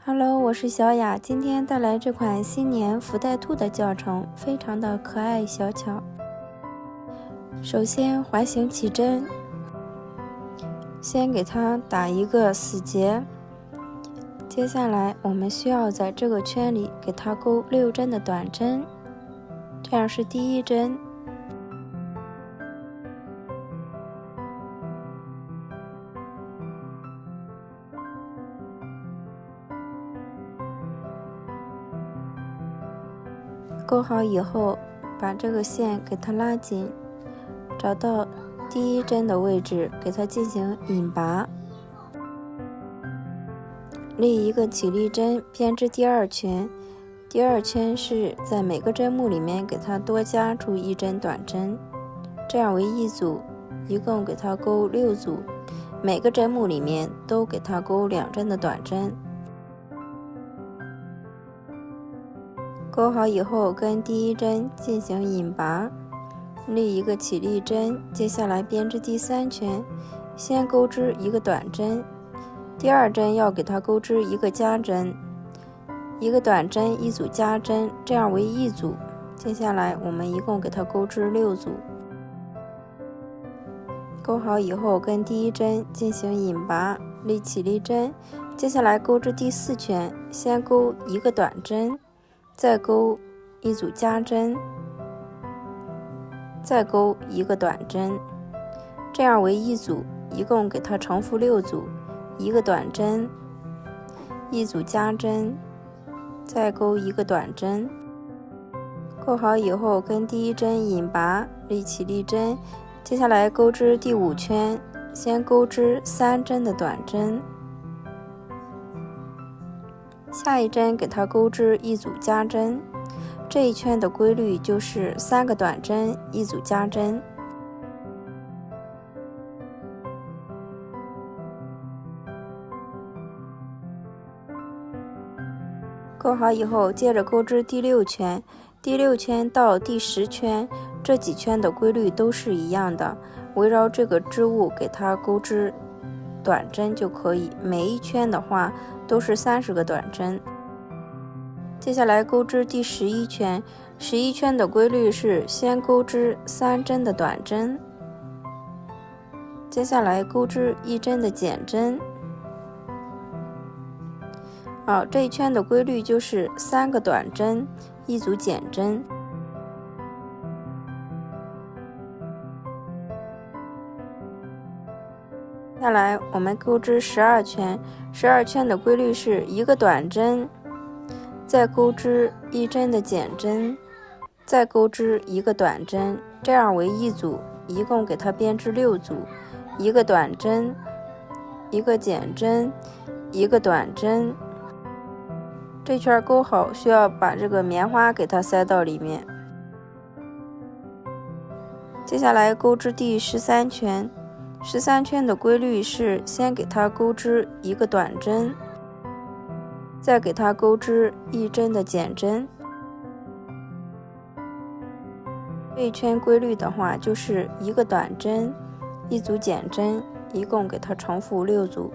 Hello， 我是小雅，今天带来这款新年福袋兔的教程，非常的可爱小巧。首先环形起针，先给它打一个死结，接下来我们需要在这个圈里给它钩6针的短针，这样是第一针。钩好以后，把这个线给它拉紧，找到第一针的位置，给它进行引拔，立一个起立针，编织第二圈。第二圈是在每个针目里面给它多加出1针短针，这样为一组，一共给它钩6组，每个针目里面都给它钩2针的短针。钩好以后，跟第一针进行引拔，立一个起立针，接下来编织第3圈，先钩织一个短针，第二针要给它钩织一个加针，一个短针一组加针，这样为一组。接下来我们一共给它钩织6组。钩好以后，跟第一针进行引拔，立起立针，接下来钩织第4圈，先钩一个短针，再钩一组加针，再钩一个短针，这样为一组，一共给它重复6组，一个短针，一组加针，再钩一个短针。钩好以后，跟第一针引拔，立起立针，接下来钩织第5圈，先钩织3针的短针，下一针给它钩织一组加针，这一圈的规律就是3个短针一组加针。钩好以后，接着钩织第6圈，第6圈到第10圈，这几圈的规律都是一样的，围绕这个织物给它钩织短针就可以，每一圈的话都是30个短针。接下来钩织第11圈，11圈的规律是先钩织3针的短针，接下来钩织1针的减针。这一圈的规律就是3个短针一组减针。接下来我们钩织12圈，12圈的规律是1个短针，再钩织1针的减针，再钩织1个短针，这样为一组，一共给它编织6组，一个短针，一个减针，一个短针。这圈钩好，需要把这个棉花给它塞到里面。接下来钩织第13圈，13圈的规律是先给它钩织一个短针，再给它钩织1针的减针。这一圈规律的话就是一个短针一组减针，一共给它重复6组。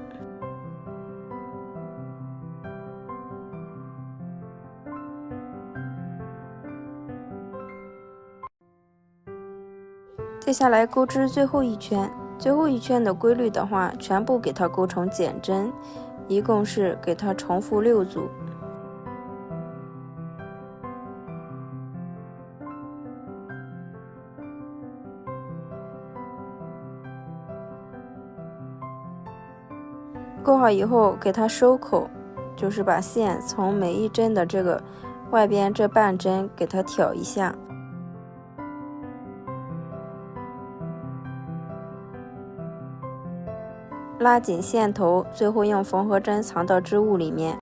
接下来钩织最后一圈，最后一圈的规律的话全部给它钩成减针，一共是给它重复6组。钩好以后给它收口，就是把线从每一针的这个外边这半针给它挑一下，拉紧线头，最后用缝合针藏到织物里面。